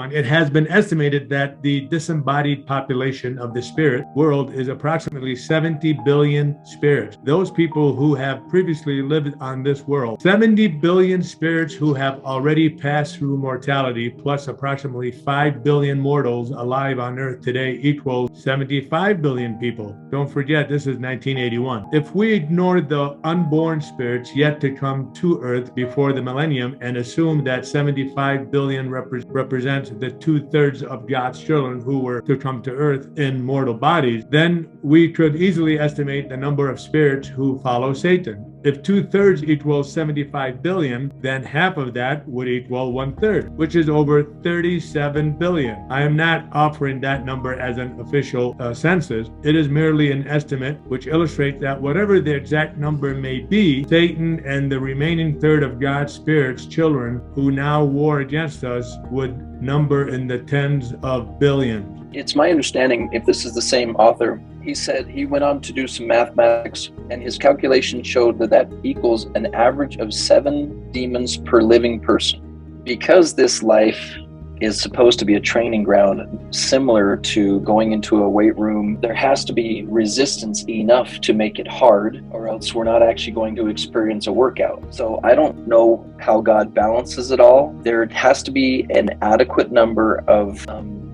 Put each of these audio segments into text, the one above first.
wrong. It has been estimated that the disembodied population of the spirit world is approximately 70 billion spirits. Those people who have previously lived on this world, 70 billion spirits who have already passed through mortality, plus approximately 5 billion mortals alive on Earth today equals 75 billion people. Don't forget, this is 1981. If we ignore the unborn spirits yet to come to Earth before the millennium and assume that 75 billion represents the 2/3 of God's children who were to come to Earth in mortal bodies, then we could easily estimate the number of spirits who follow Satan. If 2/3 equals 75 billion, then half of that would equal 1/3, which is over 37 billion. I am not offering that number as an official census. It is merely an estimate which illustrates that whatever the exact number may be, Satan and the remaining third of God's spirits, children who now war against us, would number in the tens of billions. It's my understanding, if this is the same author, he said he went on to do some mathematics, and his calculation showed that that equals an average of 7 demons per living person. Because this life is supposed to be a training ground similar to going into a weight room, there has to be resistance enough to make it hard, or else we're not actually going to experience a workout. So I don't know how God balances it all. There has to be an adequate number of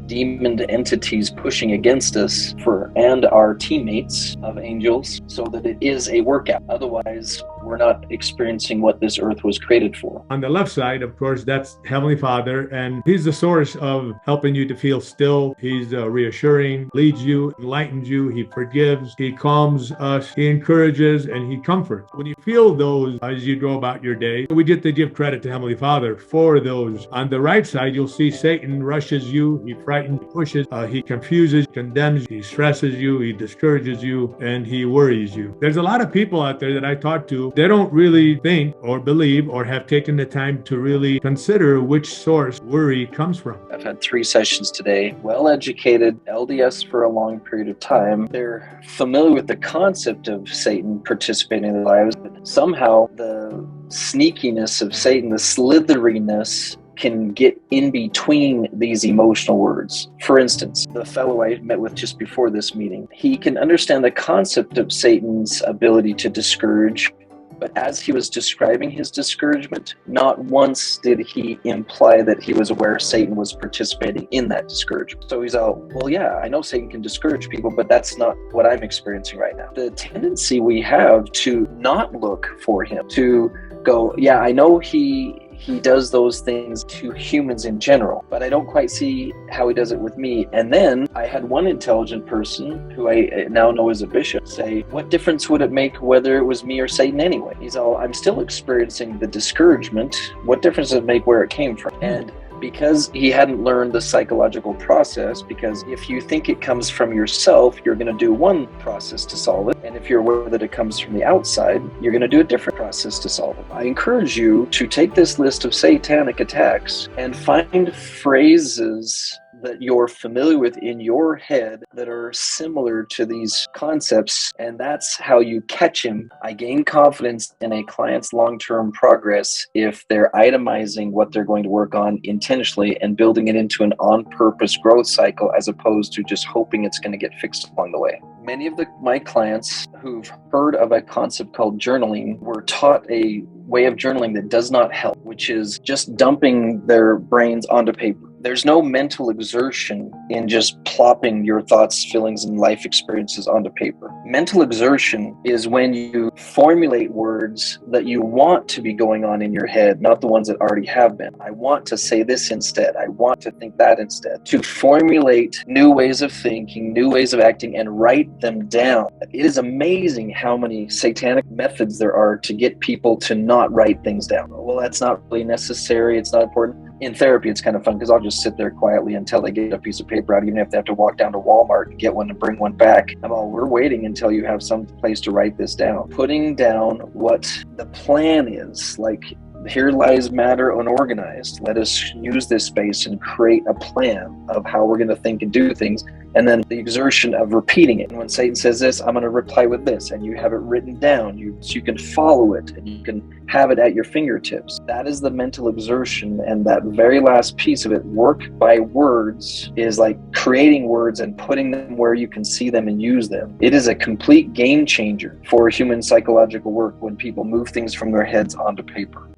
demon entities pushing against us and our teammates of angels so that it is a workout. Otherwise, we're not experiencing what this earth was created for. On the left side, of course, that's Heavenly Father, and He's the source of helping you to feel still. He's reassuring, leads you, enlightens you, He forgives, He calms us, He encourages, and He comforts. When you feel those as you go about your day, we get to give credit to Heavenly Father for those. On the right side, you'll see Satan rushes you, he frightens, he pushes, he confuses, condemns, he stresses you, he discourages you, and he worries you. There's a lot of people out there that I talk to, they don't really think or believe or have taken the time to really consider which source worry comes from. I've had 3 sessions today, well-educated, LDS for a long period of time. They're familiar with the concept of Satan participating in their lives, but somehow the sneakiness of Satan, the slitheriness, can get in between these emotional words. For instance, the fellow I met with just before this meeting, he can understand the concept of Satan's ability to discourage, but as he was describing his discouragement, not once did he imply that he was aware Satan was participating in that discouragement. So he's all, well, yeah, I know Satan can discourage people, but that's not what I'm experiencing right now. The tendency we have to not look for him, to go, yeah, I know he does those things to humans in general, but I don't quite see how he does it with me. And then I had one intelligent person who I now know as a bishop say, what difference would it make whether it was me or Satan anyway? He's all, I'm still experiencing the discouragement. What difference does it make where it came from? And because he hadn't learned the psychological process, because if you think it comes from yourself, you're going to do one process to solve it. And if you're aware that it comes from the outside, you're going to do a different process to solve it. I encourage you to take this list of satanic attacks and find phrases that you're familiar with in your head that are similar to these concepts, and that's how you catch him. I gain confidence in a client's long-term progress if they're itemizing what they're going to work on intentionally and building it into an on-purpose growth cycle as opposed to just hoping it's going to get fixed along the way. Many of my clients who've heard of a concept called journaling were taught a way of journaling that does not help, which is just dumping their brains onto paper. There's no mental exertion in just plopping your thoughts, feelings, and life experiences onto paper. Mental exertion is when you formulate words that you want to be going on in your head, not the ones that already have been. I want to say this instead. I want to think that instead. To formulate new ways of thinking, new ways of acting, and write them down. It is amazing how many satanic methods there are to get people to not write things down. Well, that's not really necessary. It's not important. In therapy, it's kind of fun because I'll just sit there quietly until they get a piece of paper out, even if they have to walk down to Walmart and get one and bring one back. We're waiting until you have some place to write this down. Putting down what the plan is, like, here lies matter unorganized. Let us use this space and create a plan of how we're going to think and do things. And then the exertion of repeating it. And when Satan says this, I'm going to reply with this, and you have it written down, so you can follow it and you can have it at your fingertips. That is the mental exertion. And that very last piece of it, work by words, is like creating words and putting them where you can see them and use them. It is a complete game changer for human psychological work when people move things from their heads onto paper.